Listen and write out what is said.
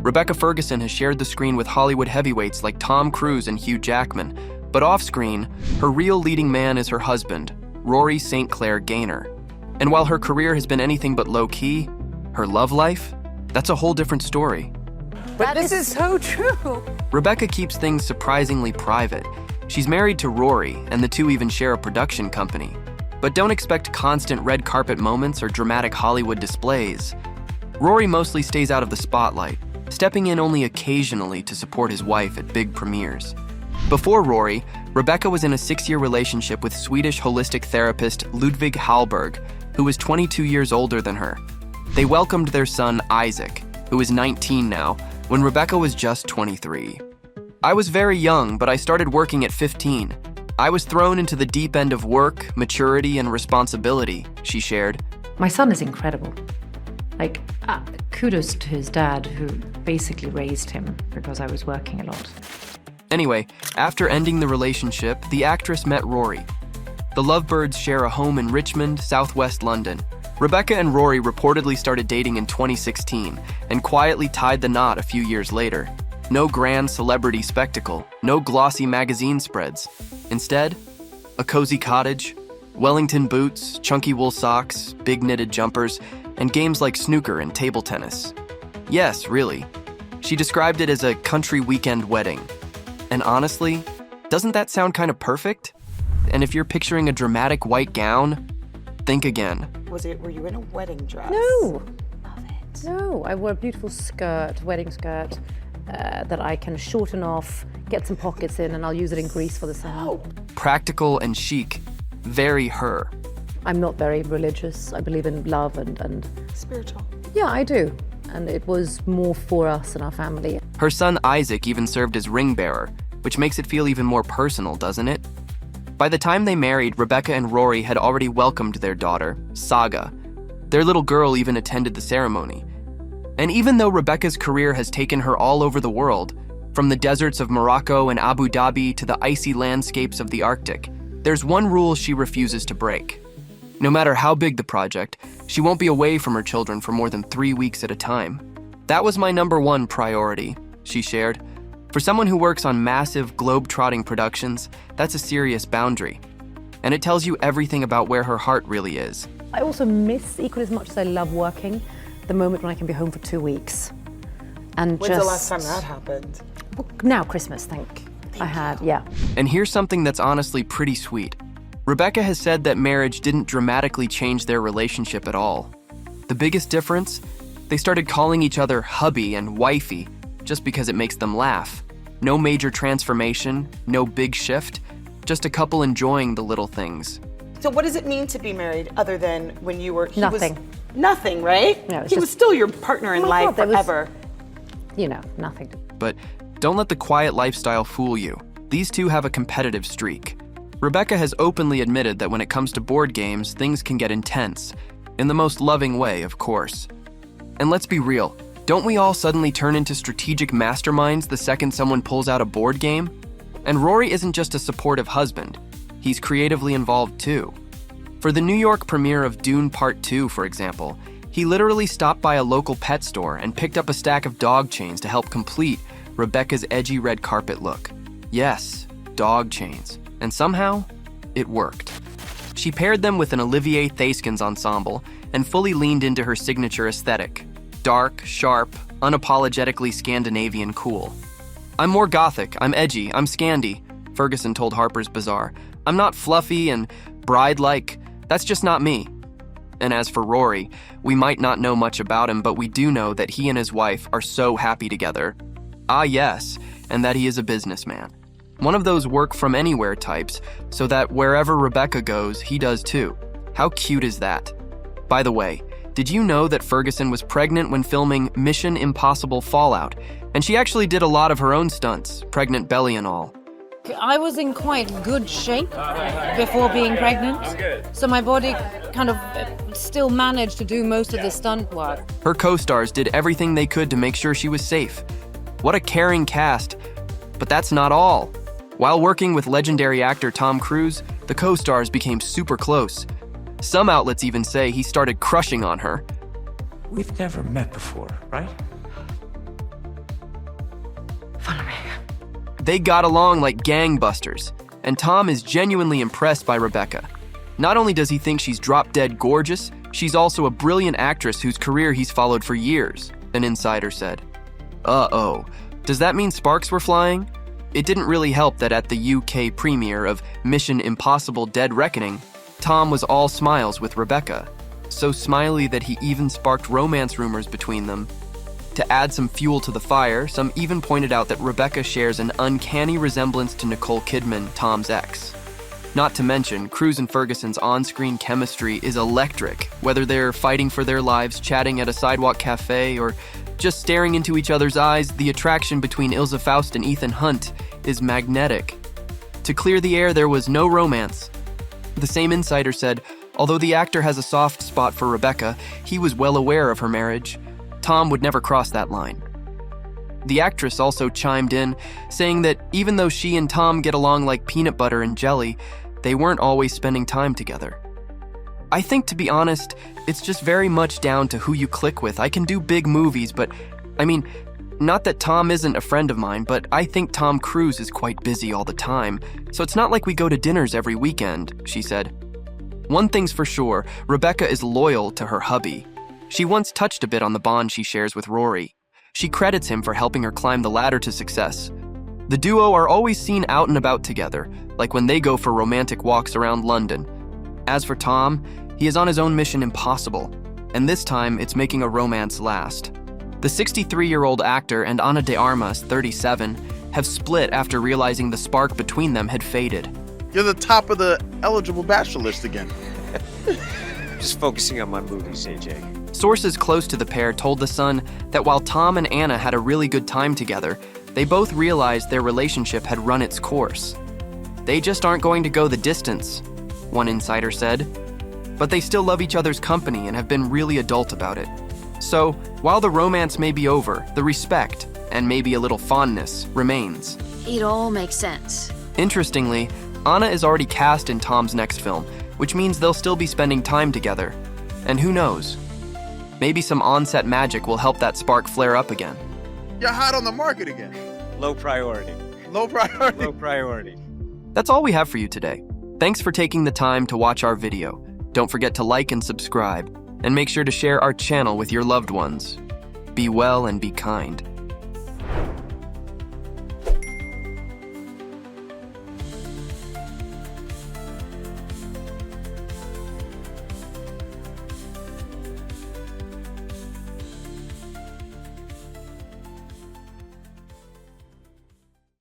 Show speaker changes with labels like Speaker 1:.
Speaker 1: Rebecca Ferguson has shared the screen with Hollywood heavyweights like Tom Cruise and Hugh Jackman, but off-screen, her real leading man is her husband, Rory St. Clair Gainer. And while her career has been anything but low-key, her love life? That's a whole different story.
Speaker 2: But this is so true.
Speaker 1: Rebecca keeps things surprisingly private. She's married to Rory, and the two even share a production company. But don't expect constant red carpet moments or dramatic Hollywood displays. Rory mostly stays out of the spotlight, stepping in only occasionally to support his wife at big premieres. Before Rory, Rebecca was in a 6-year relationship with Swedish holistic therapist Ludvig Hallberg, who was 22 years older than her. They welcomed their son Isaac, who is 19 now, when Rebecca was just 23. I was very young, but I started working at 15. I was thrown into the deep end of work, maturity, and responsibility, she shared.
Speaker 3: My son is incredible. Kudos to his dad, who basically raised him because I was working a lot.
Speaker 1: Anyway, after ending the relationship, the actress met Rory. The lovebirds share a home in Richmond, southwest London. Rebecca and Rory reportedly started dating in 2016 and quietly tied the knot a few years later. No grand celebrity spectacle, no glossy magazine spreads. Instead, a cozy cottage, Wellington boots, chunky wool socks, big knitted jumpers, and games like snooker and table tennis. Yes, really. She described it as a country weekend wedding. And honestly, doesn't that sound kind of perfect? And if you're picturing a dramatic white gown, think again.
Speaker 2: Were you in a wedding dress?
Speaker 3: No.
Speaker 2: Love it.
Speaker 3: No, I wore a beautiful skirt, wedding skirt, that I can shorten off, get some pockets in, and I'll use it in Greece for the summer.
Speaker 1: Practical and chic. Very her.
Speaker 3: I'm not very religious. I believe in love and
Speaker 2: Spiritual.
Speaker 3: yeah, I do. And it was more for us and our family.
Speaker 1: Her son Isaac even served as ring bearer, which makes it feel even more personal, doesn't it? By the time they married, Rebecca and Rory had already welcomed their daughter, Saga. Their little girl even attended the ceremony. And even though Rebecca's career has taken her all over the world, from the deserts of Morocco and Abu Dhabi to the icy landscapes of the Arctic, there's one rule she refuses to break. No matter how big the project, she won't be away from her children for more than 3 weeks at a time. That was my #1 priority, she shared. For someone who works on massive, globe-trotting productions, that's a serious boundary. And it tells you everything about where her heart really is.
Speaker 3: I also miss, equally as much as I love working, the moment when I can be home for 2 weeks. And
Speaker 2: When's the last time that happened?
Speaker 3: Now Christmas, I had, yeah.
Speaker 1: And here's something that's honestly pretty sweet. Rebecca has said that marriage didn't dramatically change their relationship at all. The biggest difference? They started calling each other hubby and wifey just because it makes them laugh. No major transformation, no big shift, just a couple enjoying the little things.
Speaker 2: So what does it mean to be married other than when you were...
Speaker 3: Nothing.
Speaker 2: Nothing, right?
Speaker 3: No, it's
Speaker 2: he was still your partner in life forever.
Speaker 3: Nothing.
Speaker 1: But don't let the quiet lifestyle fool you. These two have a competitive streak. Rebecca has openly admitted that when it comes to board games, things can get intense. In the most loving way, of course. And let's be real, don't we all suddenly turn into strategic masterminds the second someone pulls out a board game? And Rory isn't just a supportive husband. He's creatively involved too. For the New York premiere of Dune Part 2, for example, he literally stopped by a local pet store and picked up a stack of dog chains to help complete Rebecca's edgy red carpet look. Yes, dog chains. And somehow, it worked. She paired them with an Olivier Thayskins ensemble and fully leaned into her signature aesthetic. Dark, sharp, unapologetically Scandinavian cool. "I'm more gothic, I'm edgy, I'm Scandi," Ferguson told Harper's Bazaar. "I'm not fluffy and bride-like. That's just not me." And as for Rory, we might not know much about him, but we do know that he and his wife are so happy together. Ah yes, and that he is a businessman. One of those work-from-anywhere types, so that wherever Rebecca goes, he does too. How cute is that? By the way, did you know that Ferguson was pregnant when filming Mission Impossible Fallout? And she actually did a lot of her own stunts, pregnant belly and all.
Speaker 4: I was in quite good shape before being pregnant, so my body kind of still managed to do most of the stunt work.
Speaker 1: Her co-stars did everything they could to make sure she was safe. What a caring cast. But that's not all. While working with legendary actor Tom Cruise, the co-stars became super close. Some outlets even say he started crushing on her.
Speaker 5: We've never met before, right?
Speaker 1: They got along like gangbusters, and Tom is genuinely impressed by Rebecca. Not only does he think she's drop-dead gorgeous, she's also a brilliant actress whose career he's followed for years, an insider said. Uh-oh. Does that mean sparks were flying? It didn't really help that at the UK premiere of Mission Impossible: Dead Reckoning, Tom was all smiles with Rebecca, so smiley that he even sparked romance rumors between them. To add some fuel to the fire, some even pointed out that Rebecca shares an uncanny resemblance to Nicole Kidman, Tom's ex. Not to mention, Cruise and Ferguson's on-screen chemistry is electric, whether they're fighting for their lives, chatting at a sidewalk cafe, or just staring into each other's eyes. The attraction between Ilse Faust and Ethan Hunt is magnetic. To clear the air, there was no romance. The same insider said, although the actor has a soft spot for Rebecca, he was well aware of her marriage. Tom would never cross that line. The actress also chimed in, saying that even though she and Tom get along like peanut butter and jelly, they weren't always spending time together. I think, to be honest, it's just very much down to who you click with. I can do big movies, but, not that Tom isn't a friend of mine, but I think Tom Cruise is quite busy all the time, so it's not like we go to dinners every weekend, she said. One thing's for sure, Rebecca is loyal to her hubby. She once touched a bit on the bond she shares with Rory. She credits him for helping her climb the ladder to success. The duo are always seen out and about together, like when they go for romantic walks around London. As for Tom, he is on his own mission impossible, and this time it's making a romance last. The 63-year-old actor and Ana de Armas, 37, have split after realizing the spark between them had faded.
Speaker 5: You're the top of the eligible bachelor list again.
Speaker 6: Just focusing on my movies, AJ.
Speaker 1: Sources close to the pair told The Sun that while Tom and Anna had a really good time together, they both realized their relationship had run its course. They just aren't going to go the distance, one insider said. But they still love each other's company and have been really adult about it. So, while the romance may be over, the respect, and maybe a little fondness, remains.
Speaker 7: It all makes sense.
Speaker 1: Interestingly, Anna is already cast in Tom's next film, which means they'll still be spending time together. And who knows? Maybe some on-set magic will help that spark flare up again.
Speaker 5: You're hot on the market again.
Speaker 6: Low priority.
Speaker 5: Low priority.
Speaker 6: Low priority.
Speaker 1: That's all we have for you today. Thanks for taking the time to watch our video. Don't forget to like and subscribe, and make sure to share our channel with your loved ones. Be well and be kind.